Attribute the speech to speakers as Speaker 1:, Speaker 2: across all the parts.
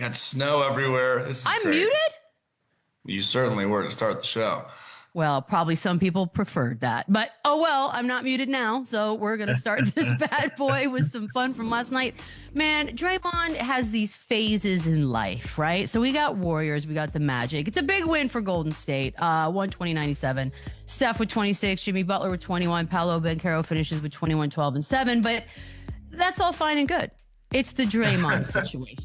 Speaker 1: got snow everywhere. This is
Speaker 2: I'm
Speaker 1: great.
Speaker 2: muted?
Speaker 1: You certainly were to start the show.
Speaker 2: Well, probably some people preferred that. But oh well, I'm not muted now. So we're going to start this bad boy with some fun from last night. Man, Draymond has these phases in life, right? So we got Warriors, we got the Magic. It's a big win for Golden State. 120-97. Steph with 26, Jimmy Butler with 21, Paolo Banchero finishes with 21, 12, and 7. But that's all fine and good. It's the Draymond situation.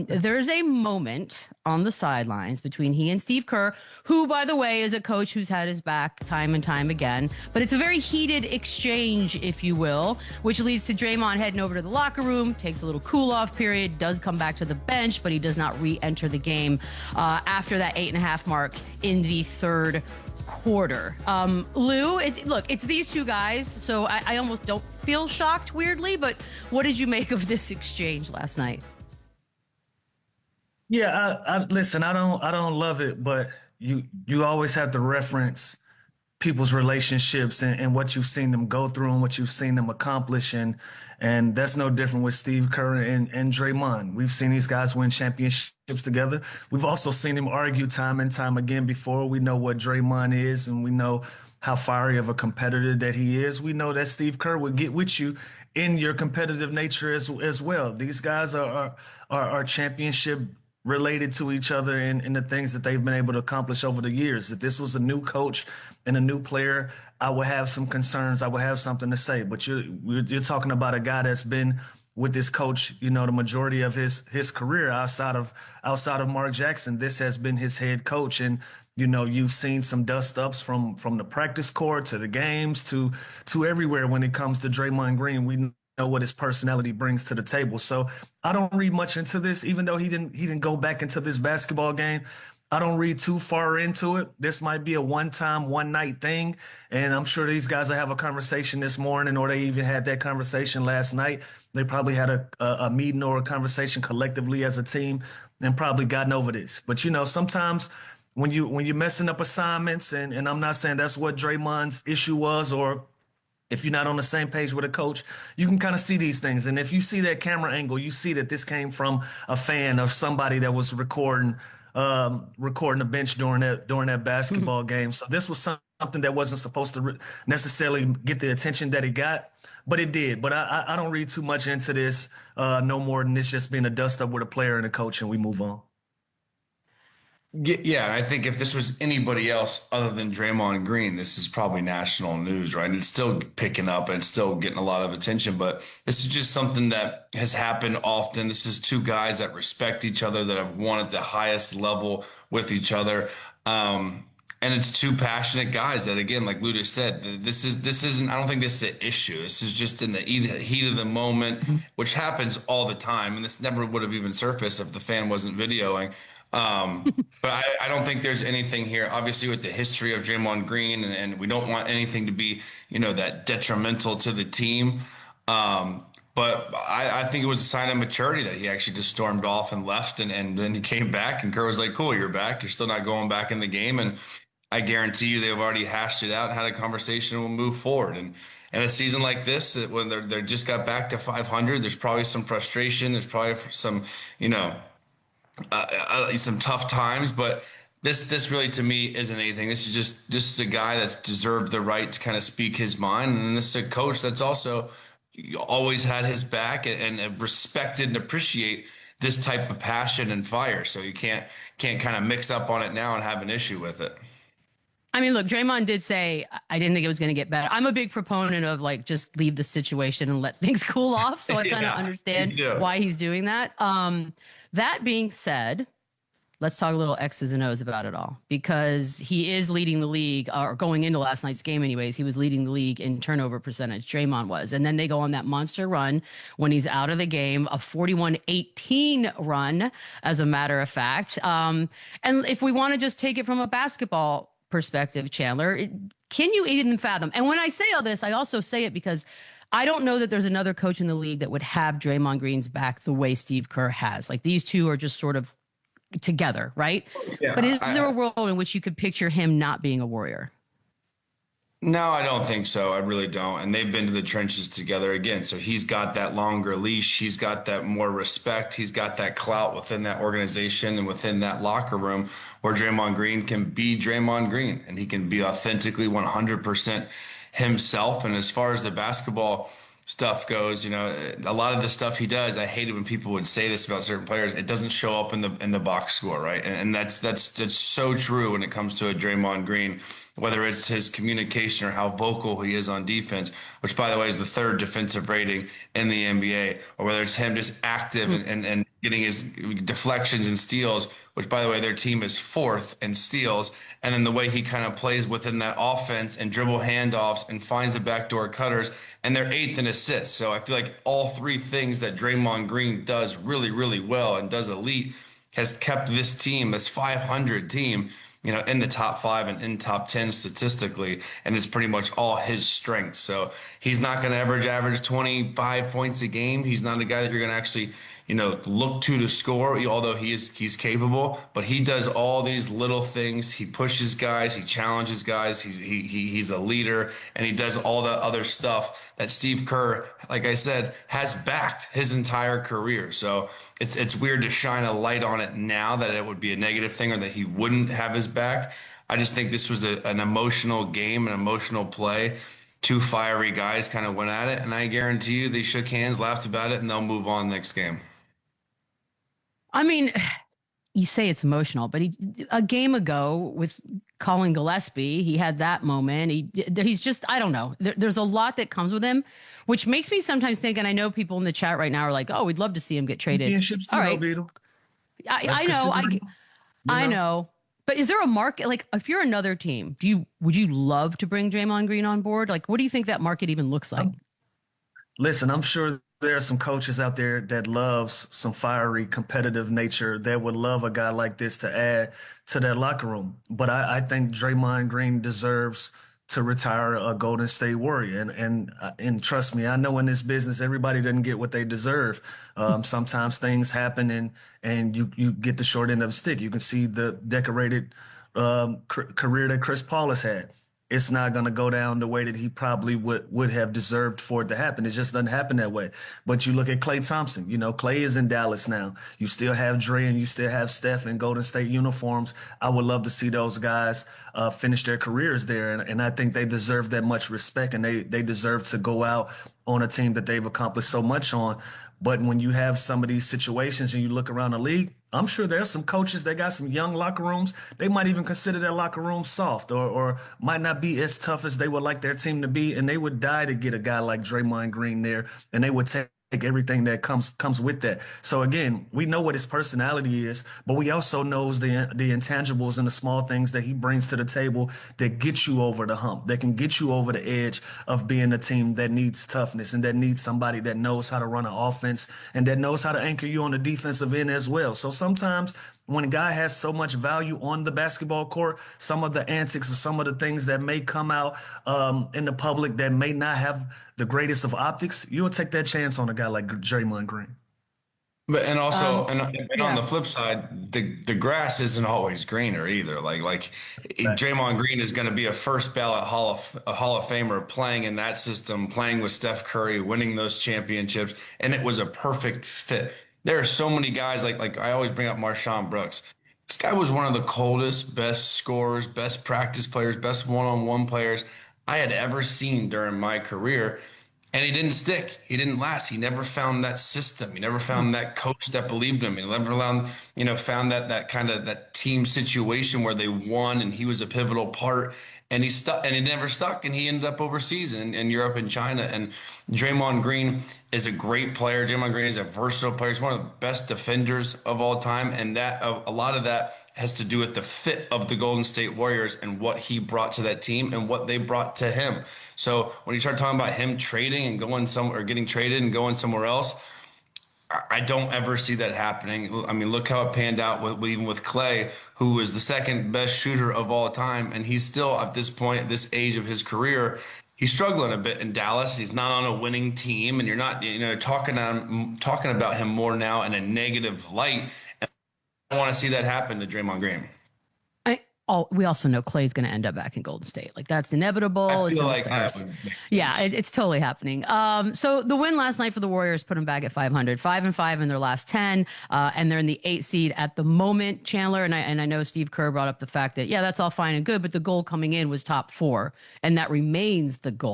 Speaker 2: There's a moment on the sidelines between he and Steve Kerr, who, by the way, is a coach who's had his back time and time again. But it's a very heated exchange, if you will, which leads to Draymond heading over to the locker room, takes a little cool-off period, does come back to the bench, but he does not re-enter the game after that 8.5 mark in the third quarter. Lou, look, it's these two guys, so I almost don't feel shocked, weirdly, but what did you make of this exchange last night?
Speaker 3: Yeah, I listen. I don't love it, but you always have to reference people's relationships and what you've seen them go through and what you've seen them accomplish, and that's no different with Steve Kerr and Draymond. We've seen these guys win championships together. We've also seen them argue time and time again before. We know what Draymond is, and we know how fiery of a competitor that he is. We know that Steve Kerr would get with you in your competitive nature as well. These guys are championship related to each other in the things that they've been able to accomplish over the years. If this was a new coach and a new player, I would have some concerns. I would have something to say. But you're talking about a guy that's been with this coach, the majority of his career outside of Mark Jackson. This has been his head coach, and you've seen some dust ups from the practice court to the games to everywhere when it comes to Draymond Green. We know what his personality brings to the table. So I don't read much into this, even though he didn't go back into this basketball game. I don't read too far into it. This might be a one night thing. And I'm sure these guys will have a conversation this morning, or they even had that conversation last night. They probably had a meeting or a conversation collectively as a team and probably gotten over this. But, sometimes when you're messing up assignments, and I'm not saying that's what Draymond's issue was, or if you're not on the same page with a coach, you can kind of see these things. And if you see that camera angle, you see that this came from a fan or somebody that was recording the bench during that basketball game. So this was something that wasn't supposed to necessarily get the attention that it got, but it did. But I don't read too much into this, no more than it's just being a dust up with a player and a coach, and we move on.
Speaker 1: Yeah, I think if this was anybody else other than Draymond Green, this is probably national news, right? And it's still picking up and it's still getting a lot of attention, but this is just something that has happened often. This is two guys that respect each other, that have won at the highest level with each other. And it's two passionate guys that, again, like Lou just said, this isn't, I don't think this is an issue. This is just in the heat of the moment, which happens all the time. And this never would have even surfaced if the fan wasn't videoing. But I don't think there's anything here, obviously, with the history of Draymond Green, and we don't want anything to be, that detrimental to the team. But I think it was a sign of maturity that he actually just stormed off and left, and then he came back, and Kerr was like, cool, you're back. You're still not going back in the game. And I guarantee you they've already hashed it out and had a conversation and will move forward. And a season like this, when they're just got back to 500, there's probably some frustration. There's probably some, some tough times, but this really, to me, isn't anything. This is just a guy that's deserved the right to kind of speak his mind, and this is a coach that's also always had his back and respected and appreciate this type of passion and fire. So you can't kind of mix up on it now and have an issue with it.
Speaker 2: I mean, look, Draymond did say, I didn't think it was going to get better. I'm a big proponent of just leave the situation and let things cool off. So I kind of understand why he's doing that. That being said, let's talk a little X's and O's about it all, because he is leading the league, or going into last night's game anyways, he was leading the league in turnover percentage. Draymond was. And then they go on that monster run when he's out of the game, a 41-18 run, as a matter of fact. And if we want to just take it from a basketball perspective, Chandler, can you even fathom? And when I say all this, I also say it because I don't know that there's another coach in the league that would have Draymond Green's back the way Steve Kerr has. These two are just sort of together, right? Yeah, but is there a world in which you could picture him not being a Warrior?
Speaker 1: No, I don't think so. I really don't. And they've been to the trenches together again. So he's got that longer leash. He's got that more respect. He's got that clout within that organization and within that locker room where Draymond Green can be Draymond Green and he can be authentically 100% himself. And as far as the basketball stuff goes, a lot of the stuff he does, I hated when people would say this about certain players. It doesn't show up in the box score, right? And that's so true when it comes to a Draymond Green, whether it's his communication or how vocal he is on defense, which by the way is the third defensive rating in the NBA, or whether it's him just active and getting his deflections and steals, which by the way, their team is fourth in steals. And then the way he kind of plays within that offense and dribble handoffs and finds the backdoor cutters, and they're eighth in assists. So I feel like all three things that Draymond Green does really, really well and does elite has kept this team, this 500 team, in the top five and in top 10 statistically. And it's pretty much all his strength. So he's not going to average 25 points a game. He's not a guy that you're going to actually, look to score, although he's capable, but he does all these little things. He pushes guys, he challenges guys, he's a leader, and he does all the other stuff that Steve Kerr, like I said, has backed his entire career. So it's weird to shine a light on it now that it would be a negative thing or that he wouldn't have his back. I just think this was an emotional game, an emotional play. Two fiery guys kind of went at it, and I guarantee you they shook hands, laughed about it, and they'll move on next game.
Speaker 2: I mean, you say it's emotional, but a game ago with Colin Gillespie, he had that moment. He's just, I don't know. There's a lot that comes with him, which makes me sometimes think, and I know people in the chat right now are like, oh, we'd love to see him get traded. All right. I know. I know. But is there a market? Like, if you're another team, would you love to bring Draymond Green on board? Like, what do you think that market even looks like?
Speaker 3: Listen, I'm sure there are some coaches out there that loves some fiery competitive nature that would love a guy like this to add to their locker room. But I think Draymond Green deserves to retire a Golden State Warrior. And trust me, I know in this business, everybody doesn't get what they deserve. Sometimes things happen and you get the short end of the stick. You can see the decorated career that Chris Paul has had. It's not going to go down the way that he probably would have deserved for it to happen. It just doesn't happen that way. But you look at Klay Thompson. Klay is in Dallas now. You still have Dre and you still have Steph in Golden State uniforms. I would love to see those guys finish their careers there. And I think they deserve that much respect, and they deserve to go out on a team that they've accomplished so much on. But when you have some of these situations and you look around the league, I'm sure there's some coaches that got some young locker rooms. They might even consider their locker room soft or might not be as tough as they would like their team to be. And they would die to get a guy like Draymond Green there, and they would take everything that comes with that. So again, we know what his personality is, but we also knows the intangibles and the small things that he brings to the table that get you over the hump, that can get you over the edge of being a team that needs toughness and that needs somebody that knows how to run an offense and that knows how to anchor you on the defensive end as well. So sometimes when a guy has so much value on the basketball court, some of the antics or some of the things that may come out in the public that may not have the greatest of optics, you'll take that chance on a guy like Draymond Green.
Speaker 1: But and also on the flip side, the grass isn't always greener either. Like Draymond Green is going to be a first ballot Hall of Famer playing in that system, playing with Steph Curry, winning those championships, and it was a perfect fit. There are so many guys like I always bring up Marshawn Brooks. This guy was one of the coldest, best scorers, best practice players, best one-on-one players I had ever seen during my career. And he didn't stick. He didn't last. He never found that system. He never found that coach that believed him. He never found that kind of that team situation where they won and he was a pivotal part. And he stuck, and he never stuck, and he ended up overseas in Europe and China. And Draymond Green is a great player. Draymond Green is a versatile player. He's one of the best defenders of all time, and that a lot of that has to do with the fit of the Golden State Warriors and what he brought to that team and what they brought to him. So when you start talking about him trading and going somewhere, or getting traded and going somewhere else, I don't ever see that happening. I mean, look how it panned out even with Klay, who is the second best shooter of all time. And he's still at this point, at this age of his career, he's struggling a bit in Dallas. He's not on a winning team, and you're not, talking about him more now in a negative light. And I want to see that happen to Draymond Green.
Speaker 2: we also know Clay's going to end up back in Golden State. Like that's inevitable.
Speaker 1: I feel
Speaker 2: it's
Speaker 1: like that would make
Speaker 2: yeah,
Speaker 1: sense.
Speaker 2: it's totally happening. So the win last night for the Warriors put them back at 500, 5-5 in their last 10, and they're in the 8th seed at the moment. Chandler and I know Steve Kerr brought up the fact that that's all fine and good, but the goal coming in was top 4, and that remains the goal.